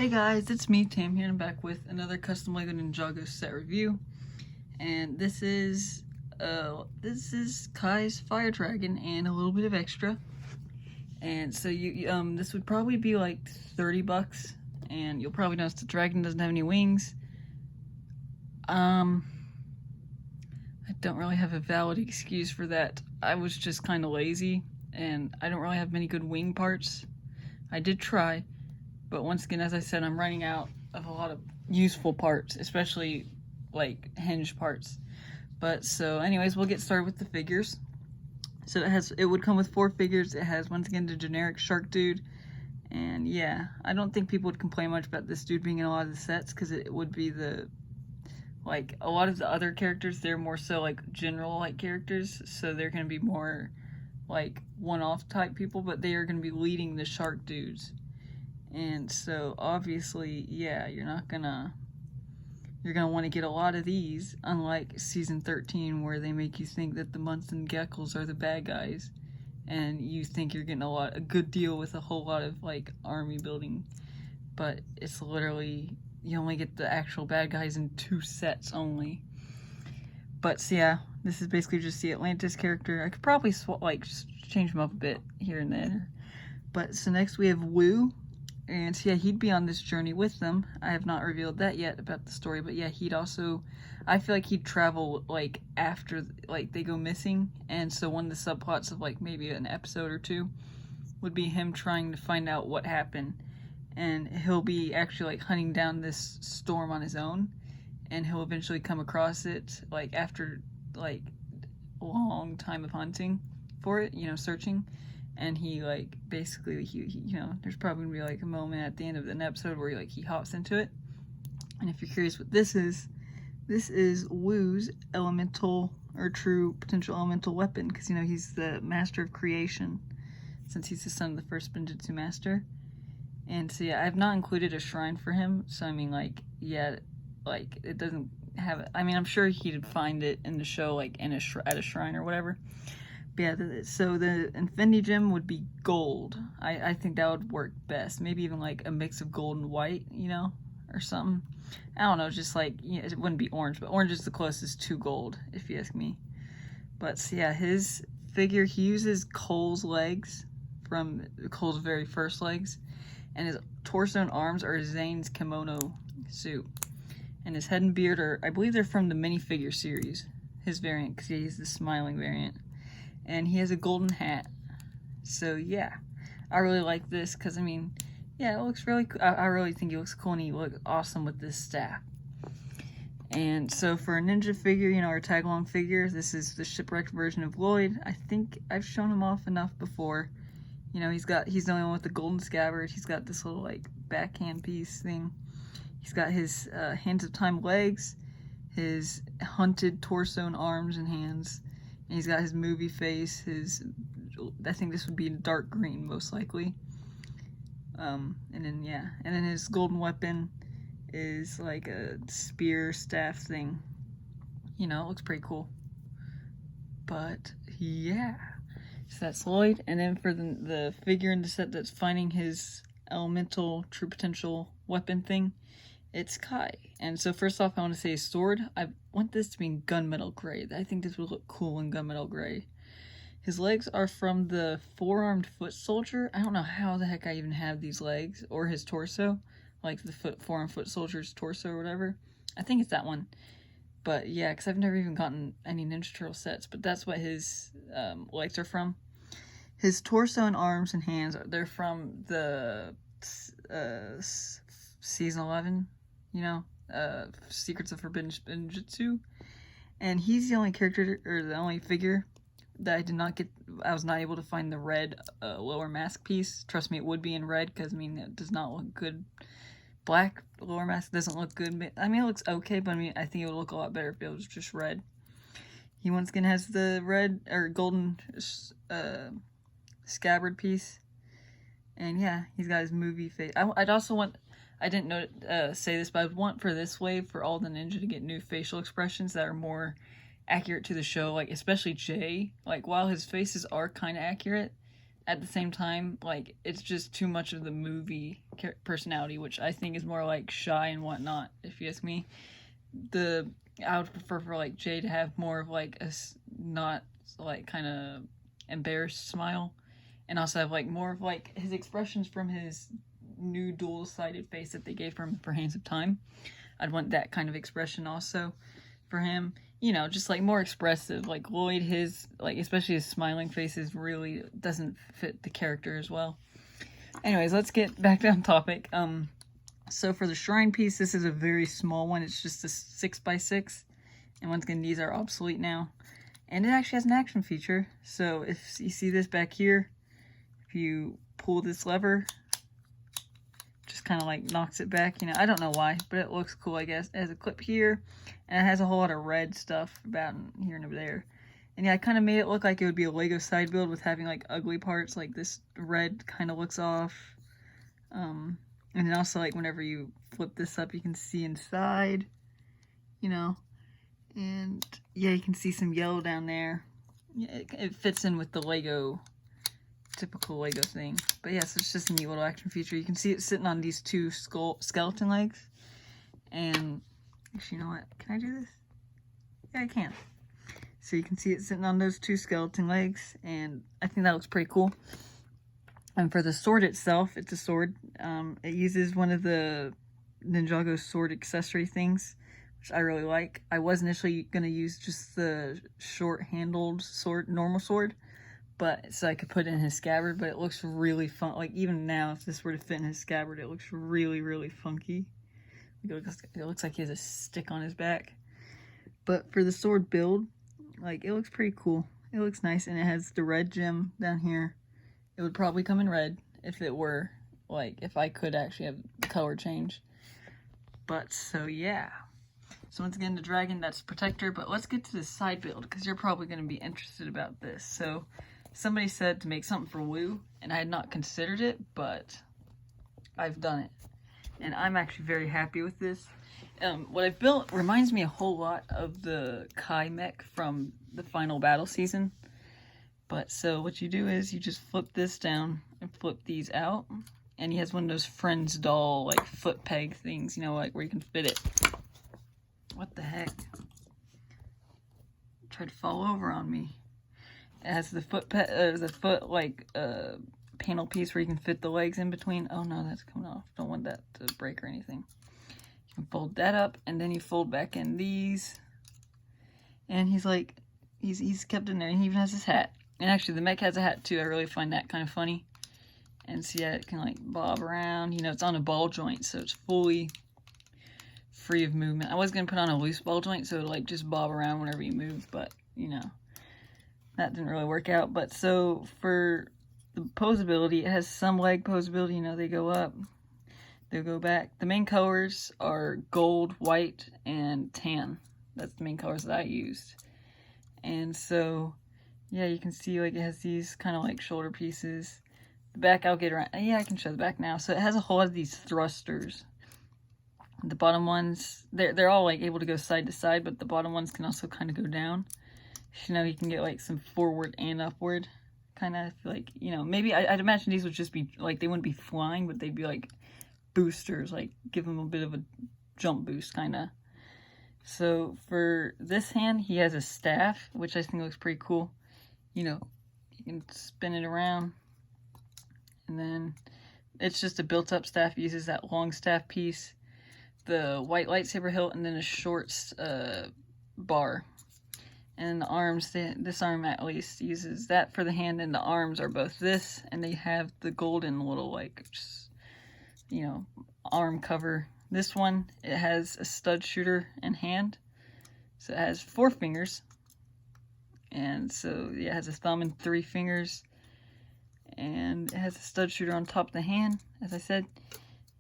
Hey guys, it's me, Tam here, and I'm back with another custom LEGO Ninjago set review. And this is Kai's Fire Dragon and a little bit of extra. And so this would probably be like 30 bucks, and you'll probably notice the dragon doesn't have any wings. I don't really have a valid excuse for that. I was just kind of lazy, and I don't really have many good wing parts. I did try. But once again, as I said, I'm running out of a lot of useful parts, especially like hinge parts. But so anyways, we'll get started with the figures. So it would come with 4 figures. It has, once again, the generic shark dude. And yeah, I don't think people would complain much about this dude being in a lot of the sets, because it would be like a lot of the other characters, they're more so like general like characters. So they're going to be more like one-off type people, but they are going to be leading the shark dudes. And so obviously, yeah, you're gonna want to get a lot of these, unlike season 13 where they make you think that the Munson Geckos are the bad guys and you think you're getting a good deal with a whole lot of like army building, but it's literally, you only get the actual bad guys in 2 sets only. But so yeah, this is basically just the Atlantis character. I could probably just change him up a bit here and there. But so next we have Wu. And so yeah, he'd be on this journey with them. I have not revealed that yet about the story, but yeah, I feel like he'd travel like after like they go missing, and so one of the subplots of like maybe an episode or 2 would be him trying to find out what happened, and he'll be actually like hunting down this storm on his own, and he'll eventually come across it like after like a long time of hunting for it, searching. And he like basically there's probably gonna be like a moment at the end of an episode where he hops into it. And if you're curious what this is Wu's elemental or true potential elemental weapon, because he's the master of creation since he's the son of the first Benjutsu master. And so yeah, I've not included a shrine for him, so I mean like it doesn't have it. I mean, I'm sure he'd find it in the show like at a shrine or whatever. Yeah, so the Infinity Gem would be gold. I think that would work best. Maybe even like a mix of gold and white, or something. I don't know, just like, it wouldn't be orange, but orange is the closest to gold, if you ask me. But so yeah, his figure, he uses Cole's legs from Cole's very first legs, and his torso and arms are Zane's kimono suit. And his head and beard are, I believe they're from the Minifigure series, his variant, because he's the smiling variant. And he has a golden hat. So yeah, I really like this because, I mean, yeah, it looks really cool. I really think he looks cool, and he looks awesome with this staff. And so for a ninja figure, our tag-along figure, this is the shipwrecked version of Lloyd. I think I've shown him off enough before. He's the only one with the golden scabbard. He's got this little like backhand piece thing. He's got his Hands of Time legs, his hunted torso and arms and hands. And he's got his movie face, I think this would be dark green, most likely. And then his golden weapon is like a spear staff thing. It looks pretty cool. But yeah, so that's Lloyd. And then for the figure in the set that's finding his elemental true potential weapon thing, it's Kai. And so first off, I want to say his sword. I want this to be in gunmetal gray. I think this would look cool in gunmetal gray. His legs are from the 4-armed foot soldier. I don't know how the heck I even have these legs, or his torso, like the 4-armed foot soldier's torso or whatever. I think it's that one. But yeah, because I've never even gotten any Ninja Turtle sets, but that's what his legs are from. His torso and arms and hands, they're from the season 11. Secrets of Forbidden Benjutsu, and he's the only character, or the only figure that I was not able to find the red lower mask piece. Trust me, it would be in red, because I mean, it does not look good. Black lower mask doesn't look good. I mean, it looks okay, but I mean, I think it would look a lot better if it was just red. He once again has the red or golden scabbard piece, and yeah, he's got his movie face. I didn't say this, but I would want for this wave for all the ninja to get new facial expressions that are more accurate to the show, like especially Jay. Like, while his faces are kind of accurate, at the same time, like, it's just too much of the movie personality, which I think is more like shy and whatnot, if you ask me. I would prefer for like Jay to have more of like a not like kind of embarrassed smile, and also have like more of like his expressions from his new dual-sided face that they gave him for Hands of Time. I'd want that kind of expression also for him. You know, just like more expressive. Like Lloyd, his like especially his smiling faces really doesn't fit the character as well. Anyways, let's get back on topic. So for the shrine piece, this is a very small one. It's just a 6x6, and once again, these are obsolete now. And it actually has an action feature. So if you see this back here, if you pull this lever, just kind of like knocks it back. You know, I don't know why, but it looks cool, I guess. It has a clip here, and it has a whole lot of red stuff about here and over there. And yeah, I kind of made it look like it would be a Lego side build with having like ugly parts, like this red kind of looks off. And then also like whenever you flip this up, you can see inside, you know, and yeah, you can see some yellow down there. Yeah, it fits in with the Lego, typical Lego thing. But yeah, so it's just a neat little action feature. You can see it sitting on these two skeleton legs. And actually, you know what? Can I do this? Yeah, I can. So you can see it sitting on those two skeleton legs, and I think that looks pretty cool. And for the sword itself, it's a sword. It uses one of the Ninjago sword accessory things, which I really like. I was initially going to use just the short-handled sword, normal sword, but so I could put it in his scabbard, but it looks really fun. Like, even now, if this were to fit in his scabbard, it looks really, really funky. It looks like he has a stick on his back. But for the sword build, like, it looks pretty cool. It looks nice, and it has the red gem down here. It would probably come in red if it were, like, if I could actually have the color change. But, so, yeah. So, once again, the dragon, that's Protector. But let's get to the side build, because you're probably going to be interested about this. So, somebody said to make something for Woo, and I had not considered it, but I've done it. And I'm actually very happy with this. What I've built reminds me a whole lot of the Kai mech from the final battle season. But so what you do is you just flip this down and flip these out. And he has one of those Friends doll like foot peg things, you know, like where you can fit it. What the heck? Tried to fall over on me. It has the foot panel piece where you can fit the legs in between. Oh no, that's coming off. Don't want that to break or anything. You can fold that up, and then you fold back in these. And he's like, he's kept in there, and he even has his hat. And actually, the mech has a hat too. I really find that kind of funny. And so yeah, it can like bob around. You know, it's on a ball joint, so it's fully free of movement. I was gonna put on a loose ball joint, so it'll like just bob around whenever you move, but you know, that didn't really work out. But so for the posability, it has some leg posability. You know, they go up, they go back. The main colors are gold, white, and tan. That's the main colors that I used. And so, yeah, you can see like it has these kind of like shoulder pieces. The back, I'll get around. Yeah, I can show the back now. So it has a whole lot of these thrusters. The bottom ones, they're all like able to go side to side, but the bottom ones can also kind of go down. You know, you can get like some forward and upward. Kind of like, you know, maybe I'd imagine these would just be like, they wouldn't be flying, but they'd be like boosters, like give them a bit of a jump boost kind of. So for this hand, he has a staff, which I think looks pretty cool. You know, you can spin it around, and then it's just a built-up staff. He uses that long staff piece, the white lightsaber hilt, and then a short bar. And the arms, this arm at least uses that for the hand, and the arms are both this, and they have the golden little like, just, you know, arm cover. This one, it has a stud shooter and hand, so it has 4 fingers. And so yeah, it has a thumb and 3 fingers, and it has a stud shooter on top of the hand, as I said,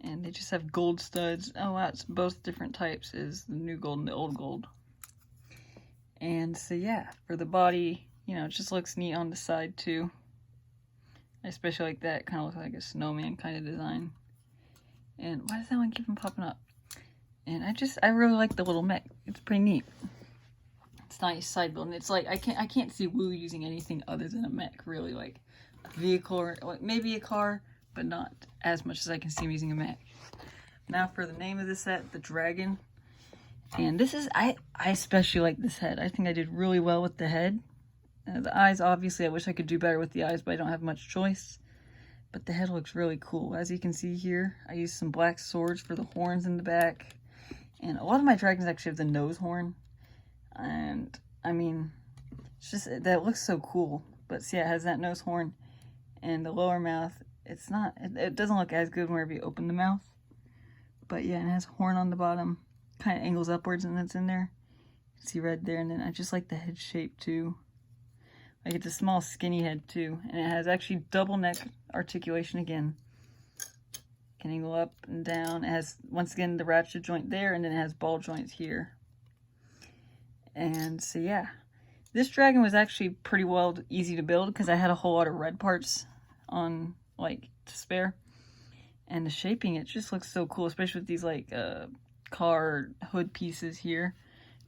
and they just have gold studs. Oh wow, it's both different types, is the new gold and the old gold. And so yeah, for the body, you know, it just looks neat on the side too. I especially like that, kind of looks like a snowman kind of design. And why does that one keep on popping up? And I really like the little mech. It's pretty neat. It's nice side build, and it's like I can't see Woo using anything other than a mech, really. Like vehicle or maybe a car, but not as much as I can see him using a mech. Now for the name of the set, the Dragon. And this is, I especially like this head. I think I did really well with the head. The eyes, obviously, I wish I could do better with the eyes, but I don't have much choice. But the head looks really cool. As you can see here, I used some black swords for the horns in the back. And a lot of my dragons actually have the nose horn. And, I mean, it's just, that looks so cool. But see, it has that nose horn. And the lower mouth, it's not, it doesn't look as good whenever you open the mouth. But yeah, and it has horn on the bottom. Kind of angles upwards and it's in there. You can see red there. And then I just like the head shape too. Like it's a small skinny head too. And it has actually double neck articulation again. Can angle up and down. It has, once again, the ratchet joint there, and then it has ball joints here. And so yeah, this dragon was actually pretty well easy to build because I had a whole lot of red parts on, like, to spare. And the shaping, it just looks so cool, especially with these like car hood pieces here,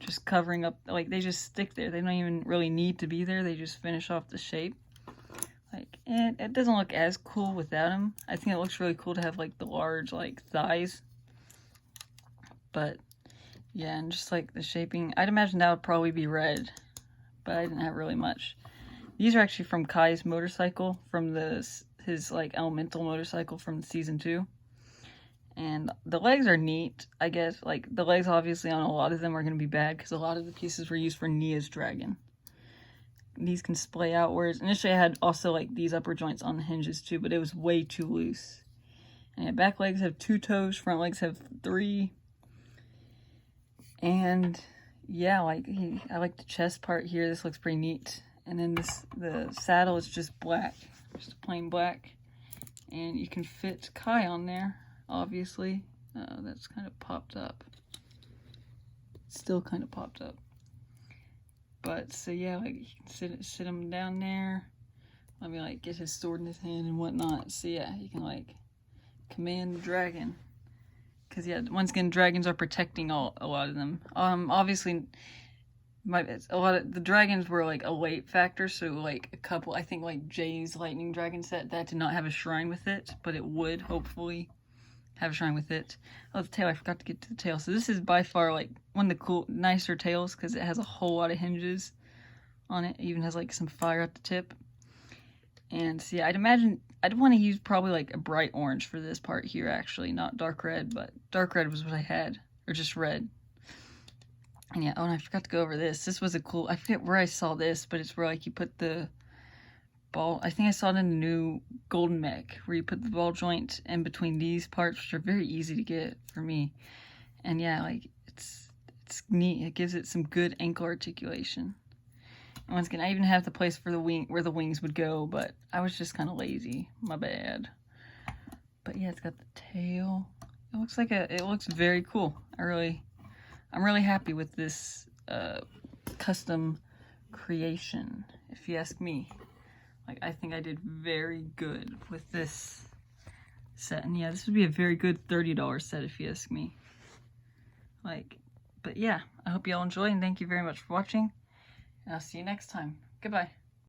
just covering up, like they just stick there. They don't even really need to be there. They just finish off the shape. Like, and it doesn't look as cool without them. I think it looks really cool to have like the large like thighs. But yeah, and just like the shaping, I'd imagine that would probably be red, but I didn't have really much. These are actually from Kai's motorcycle, from his like elemental motorcycle from season 2. And the legs are neat, I guess. Like, the legs obviously on a lot of them are going to be bad because a lot of the pieces were used for Nia's dragon. These can splay outwards. Initially I had also like these upper joints on the hinges too, but it was way too loose. And yeah, back legs have 2 toes, front legs have 3. And yeah, like I like the chest part here. This looks pretty neat. And then the saddle is just black, just plain black. And you can fit Kai on there, obviously. That's kind of popped up. Still kind of popped up. But so yeah, like you can sit him down there. Let me like get his sword in his hand and whatnot. So yeah, you can like command the dragon. Cause yeah, once again, dragons are protecting a lot of them. Obviously, a lot of the dragons were like a late factor. So like a couple, I think like Jay's lightning dragon set that did not have a shrine with it, but it would hopefully have a shrine with it. Oh, the tail, I forgot to get to the tail. So this is by far like one of the cool, nicer tails because it has a whole lot of hinges on it. It even has like some fire at the tip. And so yeah, I'd imagine, I'd want to use probably like a bright orange for this part here actually, not dark red, but dark red was what I had, or just red. And yeah, oh, and I forgot to go over this. This was a cool, I forget where I saw this, but it's where like you put the ball, I think I saw it in the new golden mech, where you put the ball joint in between these parts, which are very easy to get for me. And yeah, like it's neat. It gives it some good ankle articulation. And once again, I even have the place for the wing, where the wings would go, but I was just kind of lazy. My bad. But yeah, it's got the tail. It looks like it looks very cool. I'm really happy with this custom creation, if you ask me. Like, I think I did very good with this set. And yeah, this would be a very good $30 set if you ask me. Like, but yeah, I hope you all enjoy and thank you very much for watching. And I'll see you next time. Goodbye.